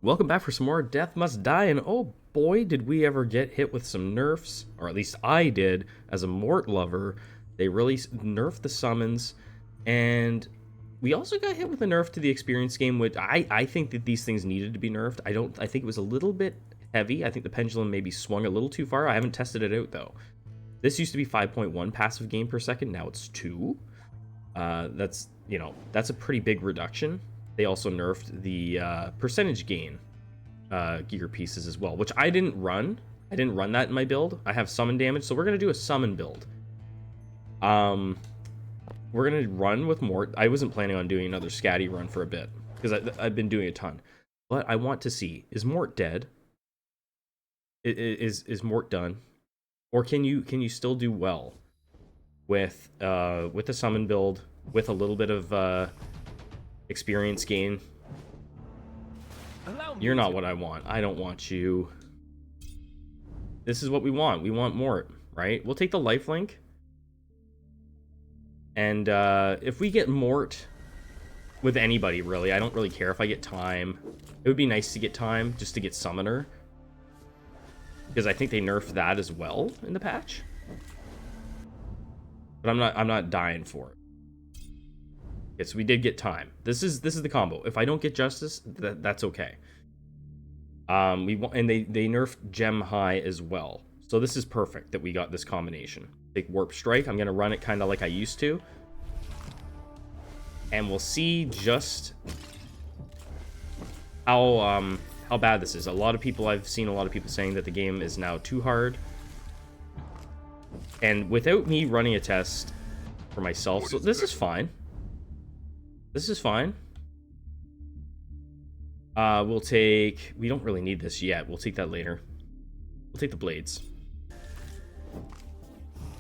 Welcome back for some more Death Must Die, and oh boy, did we ever get hit with some nerfs, or at least I did, as a Mort lover. They really nerfed the summons, and we also got hit with a nerf to the experience game, which I think that these things needed to be nerfed. I think it was a little bit heavy. I think the pendulum maybe swung a little too far. I haven't tested it out, though. This used to be 5.1 passive game per second, now it's 2. That's a pretty big reduction. They also nerfed the percentage gain gear pieces as well, which I didn't run. I didn't run that in my build. I have summon damage, so we're going to do a summon build. We're going to run with Mort. I wasn't planning on doing another scatty run for a bit, because I've been doing a ton. But I want to see, is Mort dead? Is Mort done? Or can you still do well with a summon build, with a little bit of experience gain? You're not what I want. I don't want you. This is what we want. We want Mort, right? We'll take the lifelink. And if we get Mort with anybody, really, I don't really care if I get time. It would be nice to get time just to get Summoner, because I think they nerfed that as well in the patch. But I'm not dying for it. Okay, so we did get time. This is the combo. If I don't get justice, that's okay. They nerfed gem high as well. So this is perfect that we got this combination. Take warp strike. I'm gonna run it kind of like I used to, and we'll see just how bad this is. I've seen a lot of people saying that the game is now too hard, and without me running a test for myself, so this is fine. This is fine. We don't really need this yet. We'll take that later. We'll take the blades.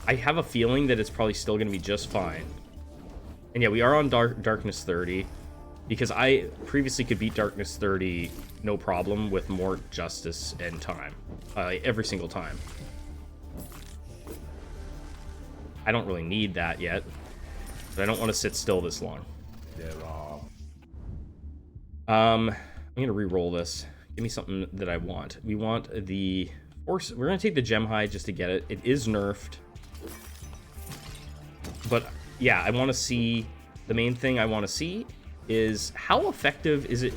I have a feeling that it's probably still going to be just fine. And yeah, we are on Darkness 30, because I previously could beat Darkness 30 no problem with more justice and time. Every single time. I don't really need that yet, but I don't want to sit still this long. I'm gonna re-roll this. Give me something that I want. We want the force. We're gonna take the gem high just to get it. It is nerfed, but yeah, I want to see. The main thing I want to see is how effective is it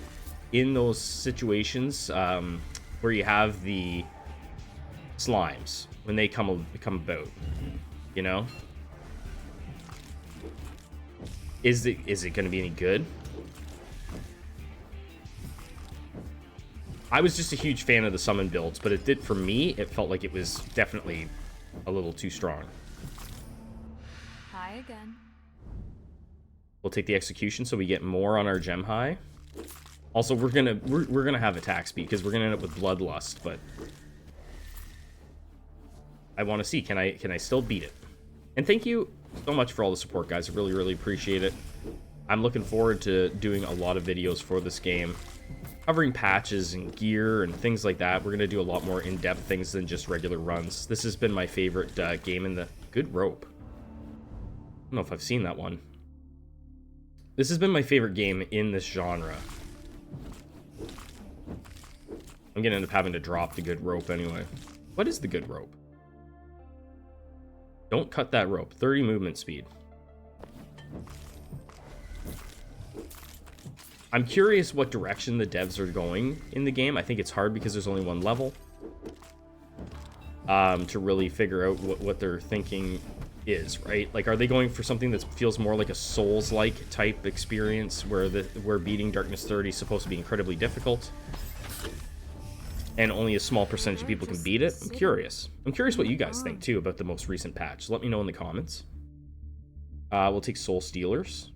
in those situations where you have the slimes when they come about. You know, is it going to be any good? I was just a huge fan of the summon builds, but it did, for me, it felt like it was definitely a little too strong. Hi again. We'll take the execution so we get more on our gem high. Also, we're gonna have attack speed because we're gonna end up with bloodlust, but I want to see, can I still beat it? And thank you so much for all the support, guys. I really appreciate it. I'm looking forward to doing a lot of videos for this game, covering patches and gear and things like that. We're going to do a lot more in-depth things than just regular runs. This has been my favorite game in the... Good rope. I don't know if I've seen that one. This has been my favorite game in this genre. I'm going to end up having to drop the good rope anyway. What is the good rope? Don't cut that rope. 30 movement speed. I'm curious what direction the devs are going in the game. I think it's hard because there's only one level. To really figure out what they're thinking is, right? Like, are they going for something that feels more like a Souls-like type experience where beating Darkness 30 is supposed to be incredibly difficult and only a small percentage of people can beat it? I'm curious. I'm curious what you guys think, too, about the most recent patch. Let me know in the comments. We'll take Soul Stealers.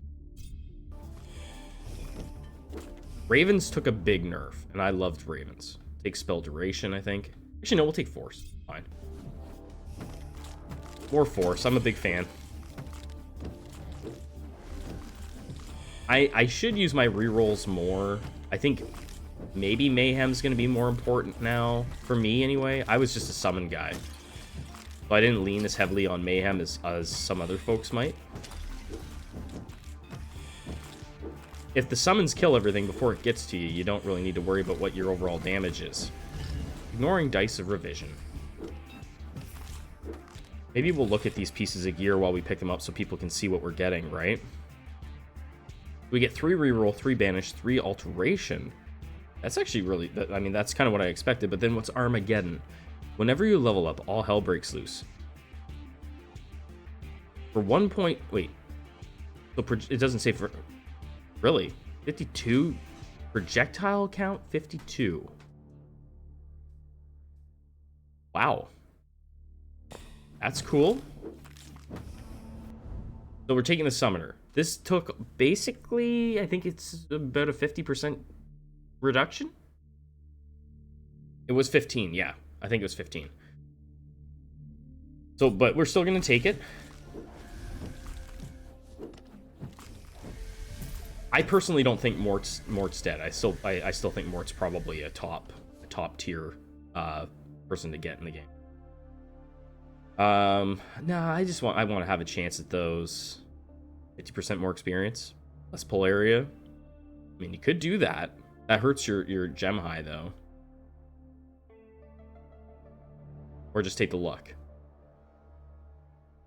Ravens took a big nerf, and I loved Ravens. Take Spell Duration, I think. Actually, no, we'll take Force. Fine. More Force. I'm a big fan. I should use my rerolls more. I think maybe Mayhem's going to be more important now, for me anyway. I was just a summon guy, so I didn't lean as heavily on Mayhem as some other folks might. if the summons kill everything before it gets to you, you don't really need to worry about what your overall damage is. Ignoring Dice of Revision. Maybe we'll look at these pieces of gear while we pick them up so people can see what we're getting, right? We get 3 reroll, 3 banish, 3 alteration. That's actually really... I mean, that's kind of what I expected, but then what's Armageddon? Whenever you level up, all hell breaks loose. For 1 point... Wait. So it doesn't say for... Really? 52? Projectile count? 52. Wow. That's cool. So we're taking the Summoner. This took basically, I think it's about a 50% reduction. It was 15, yeah. I think it was 15. So, but we're still going to take it. I personally don't think Mort's dead. I still think Mort's probably a top tier person to get in the game. No, I want to have a chance at those. 50% more experience, less pull area. I mean, you could do that. That hurts your gem high though. Or just take the luck.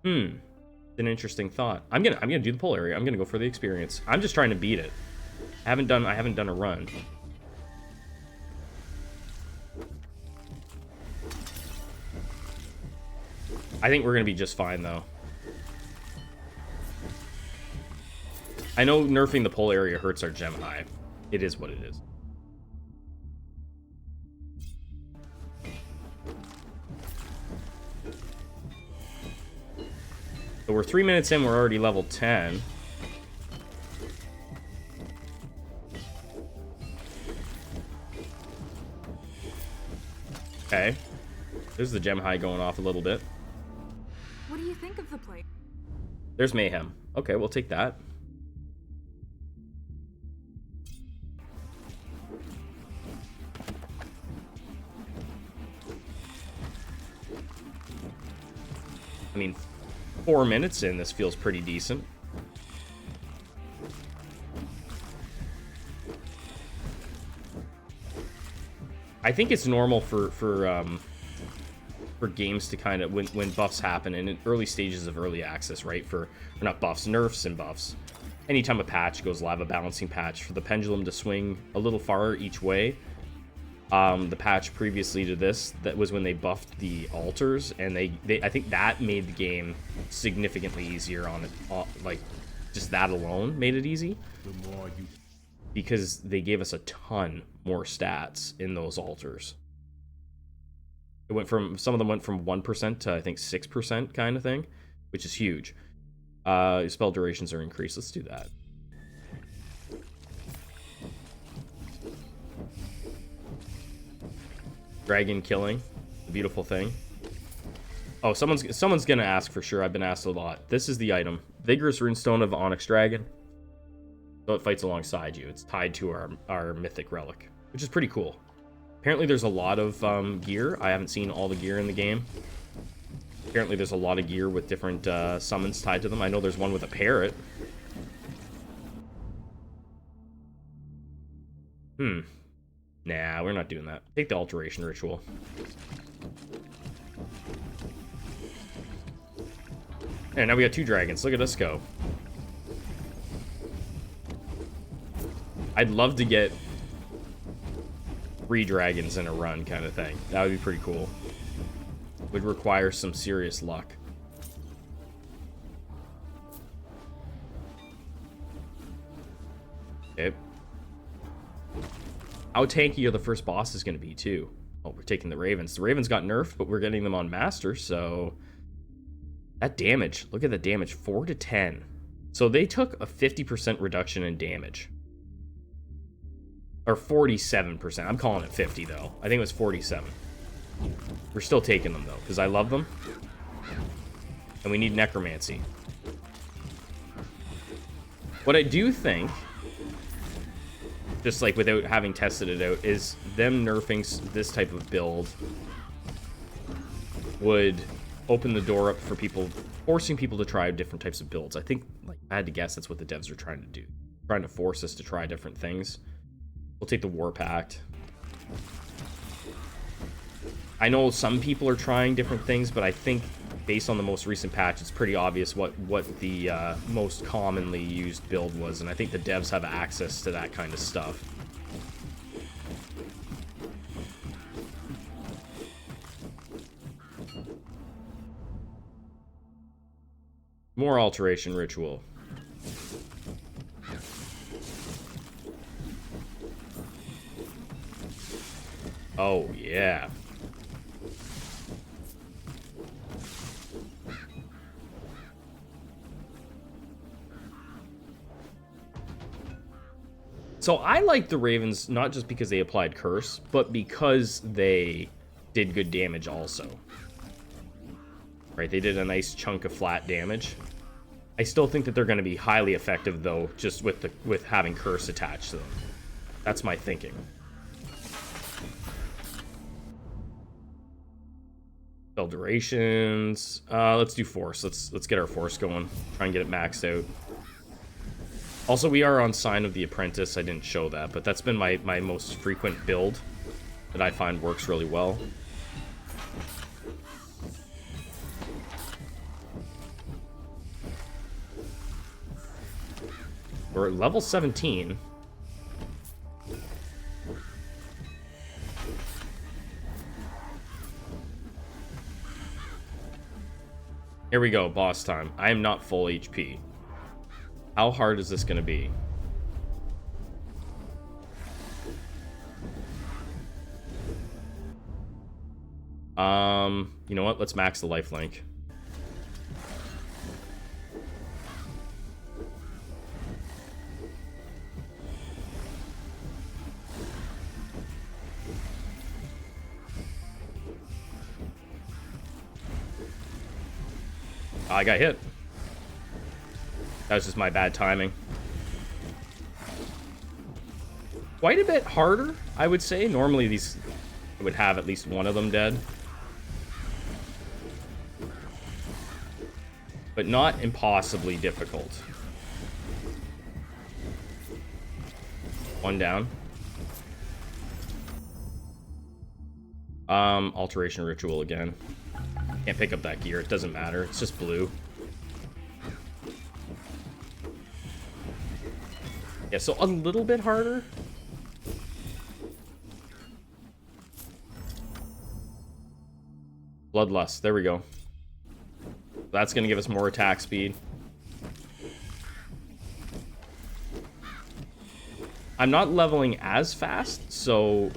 It's an interesting thought. I'm gonna do the pull area. I'm gonna go for the experience. I'm just trying to beat it. I haven't done a run. I think we're gonna be just fine though. I know nerfing the pull area hurts our gem high. It is what it is. So we're 3 minutes in, we're already level 10. Okay. There's the gem high going off a little bit. What do you think of the place? There's Mayhem. Okay, we'll take that. I mean, 4 minutes in, this feels pretty decent. I think it's normal for games to kind of, when buffs happen in early stages of early access, right? Or not buffs, nerfs and buffs. Anytime a patch goes live, a balancing patch, for the pendulum to swing a little far each way. The patch previously to this, that was when they buffed the altars, and I think that made the game significantly easier on it. Like, just that alone made it easy. The more you... Because they gave us a ton more stats in those altars. It went from, some of them went from 1% to I think 6% kind of thing, which is huge. Spell durations are increased. Let's do that. Dragon killing, the beautiful thing. Oh, someone's gonna ask for sure. I've been asked a lot. This is the item, Vigorous Runestone of Onyx Dragon. So it fights alongside you. It's tied to our mythic relic, which is pretty cool. Apparently there's a lot of gear. I haven't seen all the gear in the game. Apparently there's a lot of gear with different summons tied to them. I know there's one with a parrot. Nah, we're not doing that. Take the alteration ritual. And now we got 2 dragons. Look at us go. I'd love to get 3 dragons in a run kind of thing. That would be pretty cool. Would require some serious luck. Okay. How tanky are the first boss is going to be, too. Oh, we're taking the Ravens. The Ravens got nerfed, but we're getting them on Master, so... That damage. Look at the damage. 4 to 10. So they took a 50% reduction in damage. Or 47%. I'm calling it 50, though. I think it was 47. We're still taking them, though, because I love them. And we need Necromancy. What I do think... just like without having tested it out, is them nerfing this type of build would open the door up for people, forcing people to try different types of builds. I think, like, I had to guess that's what the devs are trying to do. trying to force us to try different things. We'll take the War Pact. I know some people are trying different things, but I think based on the most recent patch, it's pretty obvious what the most commonly used build was, and I think the devs have access to that kind of stuff. More alteration ritual. Oh, yeah. So I like the Ravens not just because they applied curse, but because they did good damage also. Right, they did a nice chunk of flat damage. I still think that they're going to be highly effective, though, just with having curse attached to them. That's my thinking. Spell durations. Let's do force. Let's get our force going. Try and get it maxed out. Also, we are on Sign of the Apprentice. I didn't show that, but that's been my most frequent build that I find works really well. We're at level 17. Here we go, boss time. I am not full HP. How hard is this going to be? You know what? Let's max the lifelink. I got hit. That was just my bad timing. Quite a bit harder, I would say. Normally these would have at least one of them dead. But not impossibly difficult. One down. Alteration ritual again. Can't pick up that gear, it doesn't matter. It's just blue. Yeah, so a little bit harder. Bloodlust, there we go. That's gonna give us more attack speed. I'm not leveling as fast, so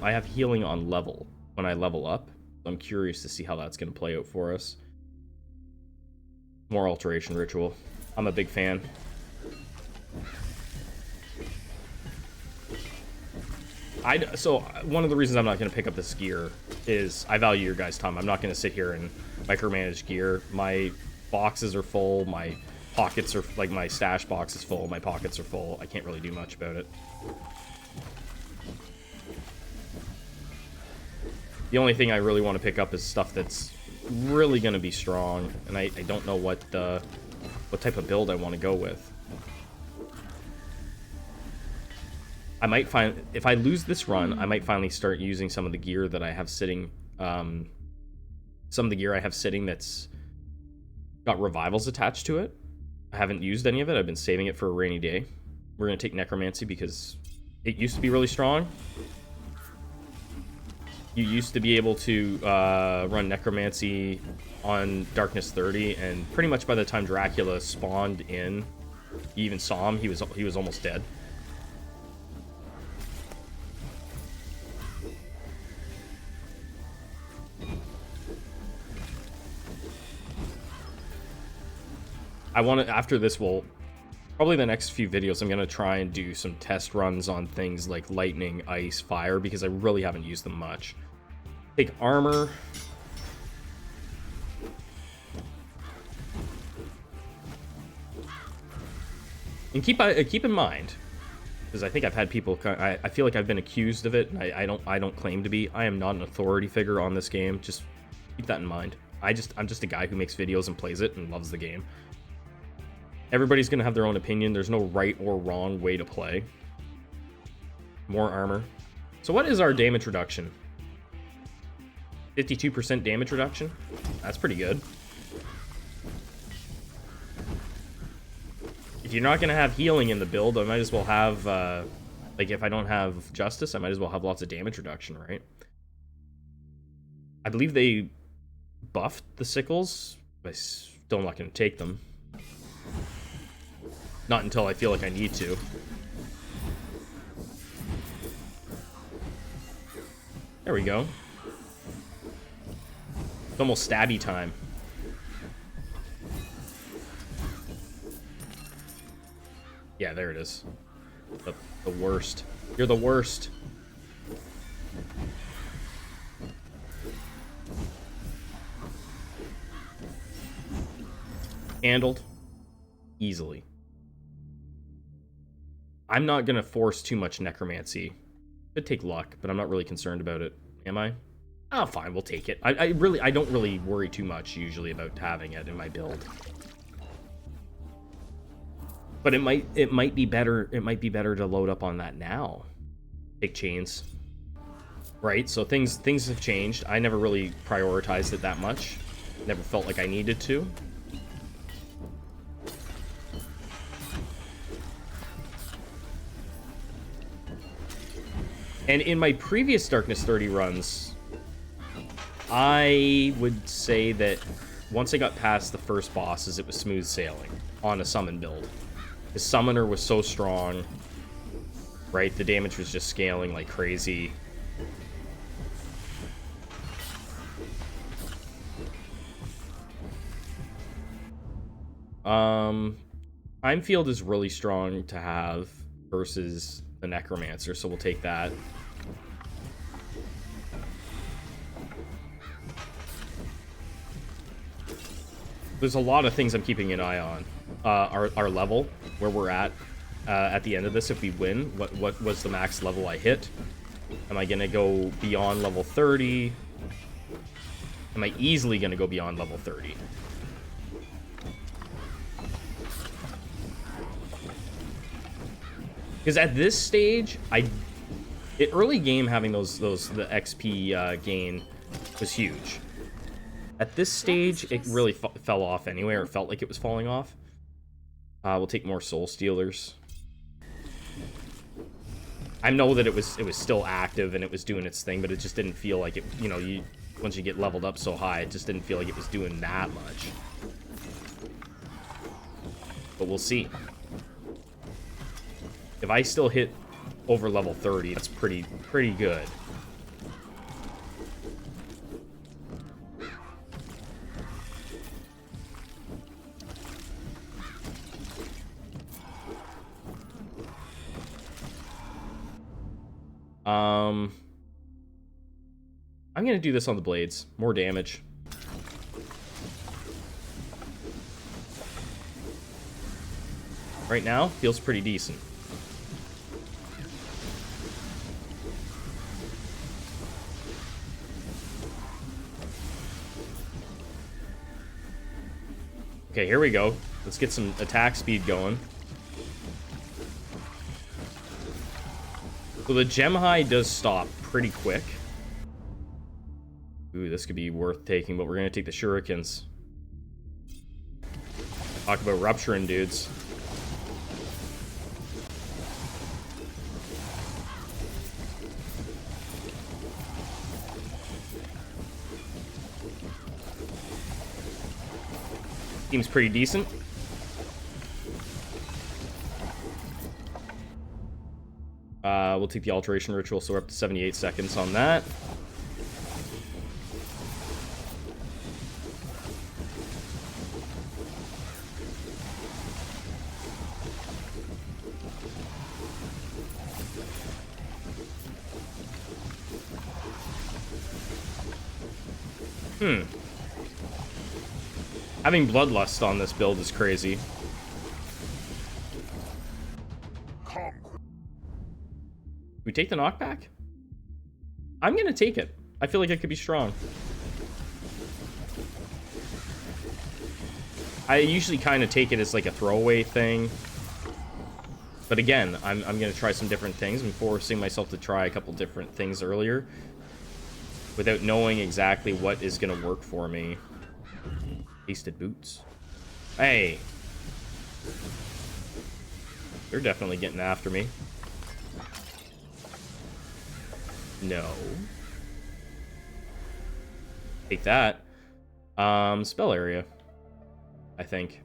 I have healing on level when I level up. I'm curious to see how that's going to play out for us. More alteration ritual. I'm a big fan. So one of the reasons I'm not going to pick up this gear is I value your guys' time. I'm not going to sit here and micromanage gear. My boxes are full. My pockets are, like, my stash box is full. My pockets are full. I can't really do much about it. The only thing I really want to pick up is stuff that's really going to be strong, and I don't know what type of build I want to go with. I might find, if I lose this run, I might finally start using some of the gear that I have sitting, some of the gear I have sitting that's got revivals attached to it. I haven't used any of it. I've been saving it for a rainy day. We're going to take necromancy because it used to be really strong. You used to be able to run necromancy on darkness 30, and pretty much by the time Dracula spawned in, you even saw him, he was almost dead. I want to, after this, probably the next few videos, I'm going to try and do some test runs on things like lightning, ice, fire, because I really haven't used them much. Take armor. And keep in mind, because I think I've had people, I feel like I've been accused of it, and I don't claim to be. I am not an authority figure on this game. Just keep that in mind. I'm just a guy who makes videos and plays it and loves the game. Everybody's going to have their own opinion. There's no right or wrong way to play. More armor. So what is our damage reduction? 52% damage reduction? That's pretty good. If you're not going to have healing in the build, I might as well have, like, if I don't have Justice, I might as well have lots of damage reduction, right? I believe they buffed the sickles, but I'm still not going to take them. Not until I feel like I need to. There we go. It's almost stabby time. Yeah, there it is. The worst. You're the worst. Handled. Easily. I'm not going to force too much necromancy. Could take luck, but I'm not really concerned about it. Am I? Oh, fine, we'll take it. I don't really worry too much usually about having it in my build. But it might be better to load up on that now. Take chains. Right? So things have changed. I never really prioritized it that much. Never felt like I needed to. And in my previous Darkness 30 runs, I would say that once I got past the first bosses, it was smooth sailing on a summon build. The summoner was so strong, right? The damage was just scaling like crazy. Time Field is really strong to have versus the Necromancer, so we'll take that. There's a lot of things I'm keeping an eye on. Our level, where we're at the end of this, if we win, what was the max level I hit? Am I gonna go beyond level 30? Am I easily gonna go beyond level 30? Because at this stage, early game having the XP gain was huge. At this stage, it really fell off anyway, or it felt like it was falling off. We'll take more Soul Stealers. I know that it was still active and it was doing its thing, but it just didn't feel like it. You know, once you get leveled up so high, it just didn't feel like it was doing that much. But we'll see. If I still hit over level 30, that's pretty good. I'm gonna do this on the blades. More damage. Right now, feels pretty decent. Okay, here we go. Let's get some attack speed going. So the gem high does stop pretty quick. Ooh, this could be worth taking, but we're gonna take the shurikens. Talk about rupturing dudes. Seems pretty decent. We'll take the alteration ritual, so we're up to 78 seconds on that. Having Bloodlust on this build is crazy. We take the knockback? I'm gonna take it. I feel like it could be strong. I usually kind of take it as like a throwaway thing. But again, I'm going to try some different things. I'm forcing myself to try a couple different things earlier without knowing exactly what is going to work for me. Pasted boots. Hey. They're definitely getting after me. No. Take that. Spell area, I think.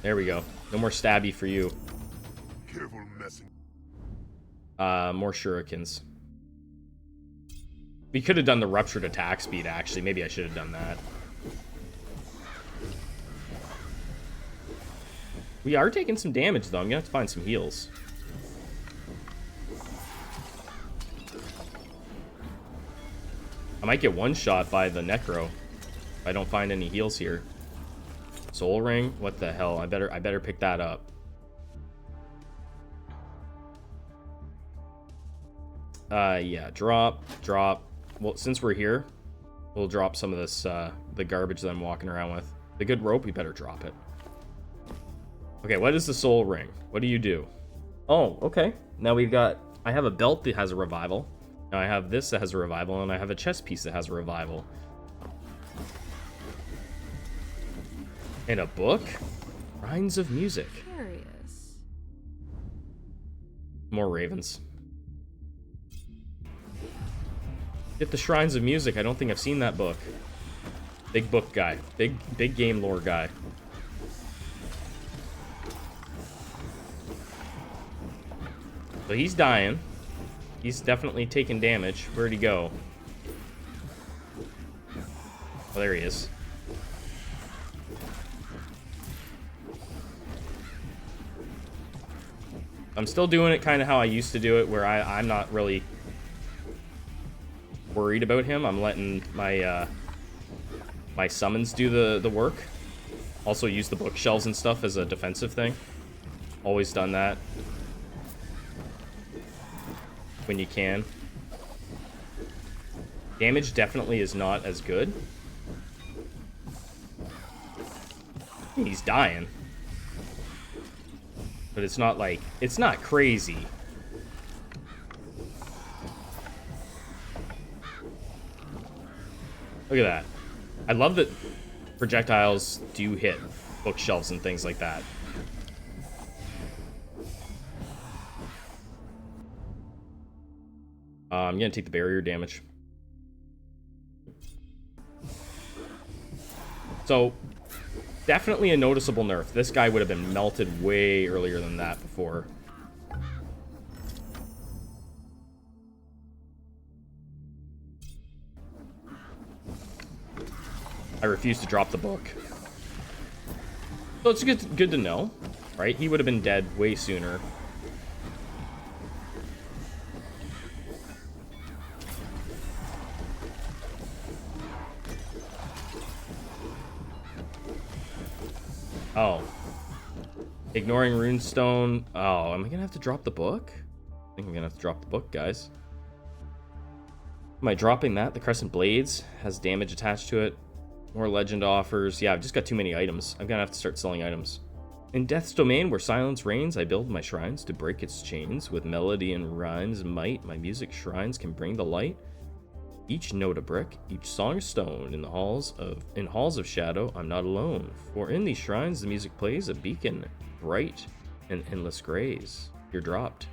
There we go. No more stabby for you. Careful messing. More shurikens. We could have done the ruptured attack speed, actually. Maybe I should have done that. We are taking some damage, though. I'm gonna have to find some heals. I might get one-shot by the Necro if I don't find any heals here. Soul Ring? What the hell? I better pick that up. Yeah, drop. Well, since we're here, we'll drop some of this, the garbage that I'm walking around with. The good rope, we better drop it. Okay, what is the Soul Ring? What do you do? Oh, okay. Now we've got... I have a belt that has a revival. Now I have this that has a revival, and I have a chest piece that has a revival. And a book? Shrines of Music. Curious. More ravens. Get the Shrines of Music. I don't think I've seen that book. Big book guy. Big game lore guy. So he's dying. He's definitely taking damage. Where'd he go? Oh, there he is. I'm still doing it kind of how I used to do it, where I'm not really worried about him. I'm letting my my summons do the work. Also use the bookshelves and stuff as a defensive thing. Always done that. When you can. Damage definitely is not as good. He's dying. But it's not like... It's not crazy. Look at that. I love that projectiles do hit bookshelves and things like that. I'm gonna take the barrier damage. So, definitely a noticeable nerf. This guy would have been melted way earlier than that before. I refuse to drop the book. So it's good to know, right? He would have been dead way sooner. Oh. Ignoring runestone. Oh, am I gonna have to drop the book? I think I'm gonna have to drop the book, guys. Am I dropping that? The Crescent Blades has damage attached to it. More legend offers. Yeah, I've just got too many items. I'm gonna have to start selling items. In Death's Domain, where silence reigns, I build my shrines to break its chains. With melody and rhymes might, my music shrines can bring the light. Each note a brick, each song a stone. In halls of shadow, I'm not alone. For in these shrines, the music plays a beacon, bright and endless grays. You're dropped.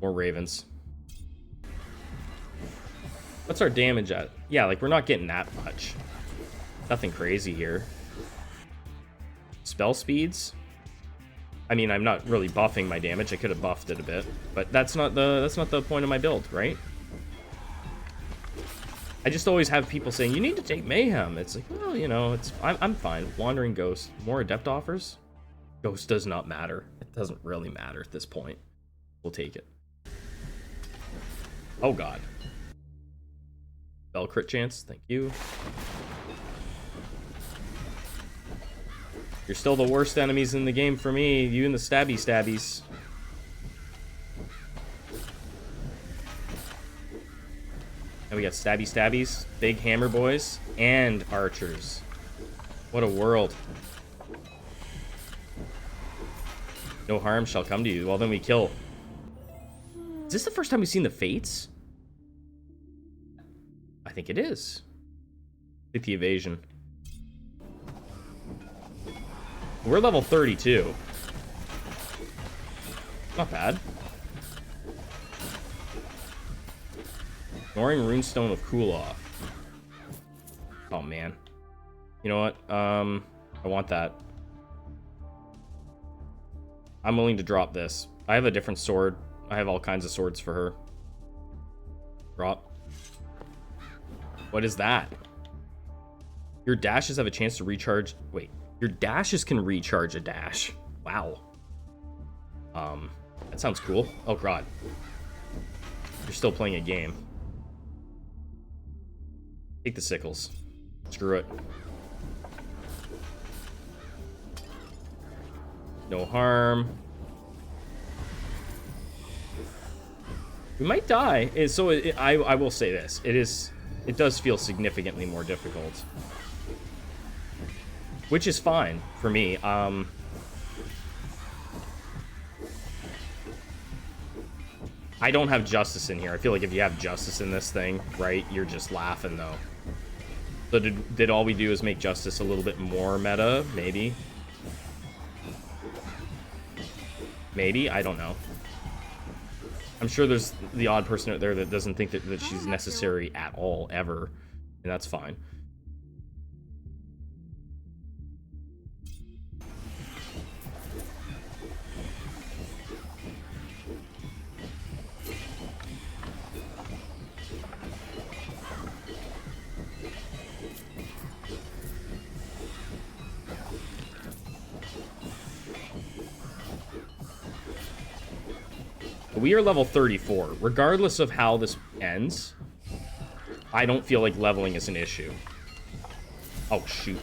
More ravens. What's our damage at? Yeah, like we're not getting that much. Nothing crazy here. Spell speeds? I mean, I'm not really buffing my damage. I could have buffed it a bit, but that's not the point of my build, right? I just always have people saying you need to take mayhem. It's like, well, you know, I'm fine. Wandering Ghost, more adept offers. Ghost does not matter. It doesn't really matter at this point. We'll take it. Oh god. Spell crit chance. Thank you. You're still the worst enemies in the game for me. You and the stabbies. And we got stabbies, big hammer boys, and archers. What a world. No harm shall come to you. Well, then we kill. Is this the first time we've seen the Fates? I think it is. Get the evasion. We're level 32. Not bad. Ignoring runestone with cool off. Oh man. You know what? I want that. I'm willing to drop this. I have a different sword. I have all kinds of swords for her. Drop. What is that? Your dashes have a chance to recharge. Wait. Your dashes can recharge a dash. Wow. That sounds cool. Oh god. You're still playing a game. Take the sickles. Screw it. No harm. We might die. So I will say this. It does feel significantly more difficult. Which is fine for me. I don't have justice in here. I feel like if you have justice in this thing, right, you're just laughing though. So did all we do is make justice a little bit more meta? Maybe. Maybe? I don't know. I'm sure there's the odd person out there that doesn't think that she's necessary at all, ever. And that's fine. We are level 34. Regardless of how this ends, I don't feel like leveling is an issue. Oh, shoot.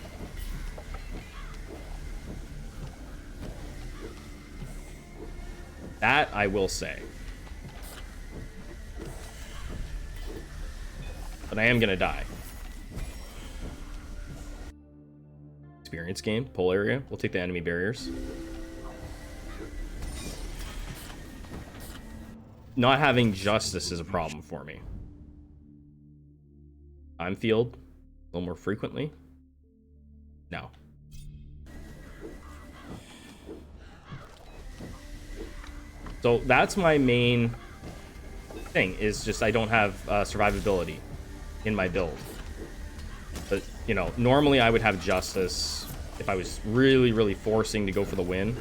That I will say. But I am gonna die. Experience game, pull area. We'll take the enemy barriers. Not having justice is a problem for me. Time field a little more frequently. No. So that's my main thing, is just I don't have survivability in my build. But, you know, normally I would have justice if I was really, really forcing to go for the win.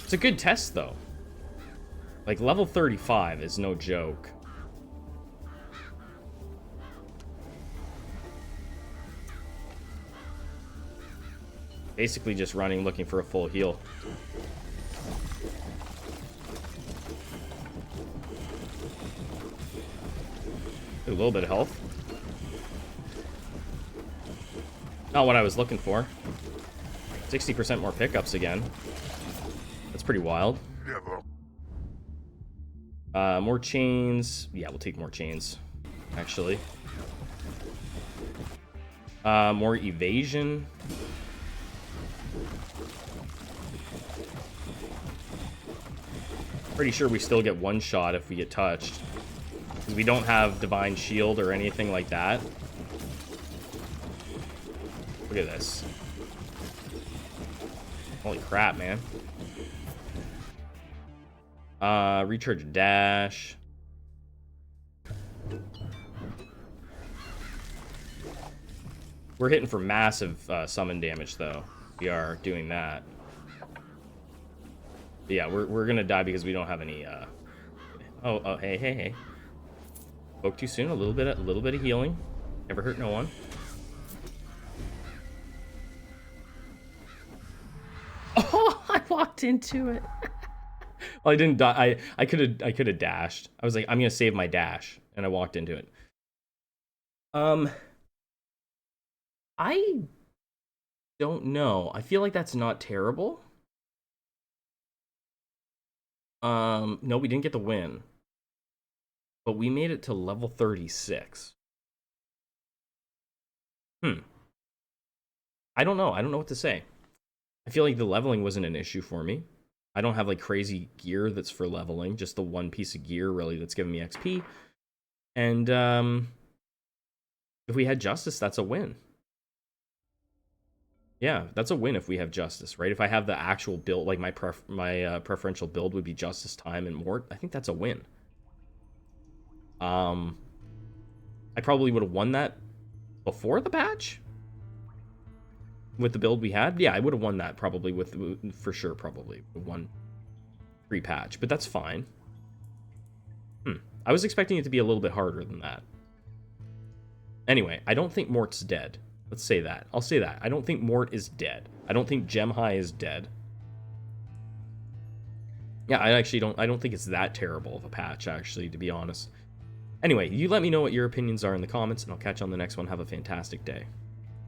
It's a good test, though. Like, level 35 is no joke. Basically just running, looking for a full heal. Ooh, a little bit of health. Not what I was looking for. 60% more pickups again. That's pretty wild. More chains. Yeah, we'll take more chains, actually. More evasion. Pretty sure we still get one shot if we get touched. We don't have divine shield or anything like that. Look at this. Holy crap, man. Recharge dash. We're hitting for massive summon damage, though. We are doing that. But yeah, we're gonna die because we don't have any. Oh, hey. Spoke too soon. A little bit of healing. Never hurt no one. Oh, I walked into it. Well, I didn't die. I could have dashed. I was like, I'm gonna save my dash, and I walked into it. I don't know. I feel like that's not terrible. No, we didn't get the win, but we made it to level 36. I don't know. I don't know what to say. I feel like the leveling wasn't an issue for me. I don't have like crazy gear that's for leveling, just the one piece of gear really that's giving me XP. And if we had justice, that's a win. Yeah, that's a win if we have justice, right? If I have the actual build, like my preferential build would be justice, time, and mort. I think that's a win. I probably would have won that before the patch with the build we had. Yeah, I would have won that probably for sure. Probably won pre-patch, but that's fine. I was expecting it to be a little bit harder than that. Anyway, I don't think Mort's dead. Let's say that. I'll say that. I don't think Mort is dead. I don't think Gem High is dead. Yeah, I don't think it's that terrible of a patch, actually, to be honest. Anyway, you let me know what your opinions are in the comments, and I'll catch you on the next one. Have a fantastic day.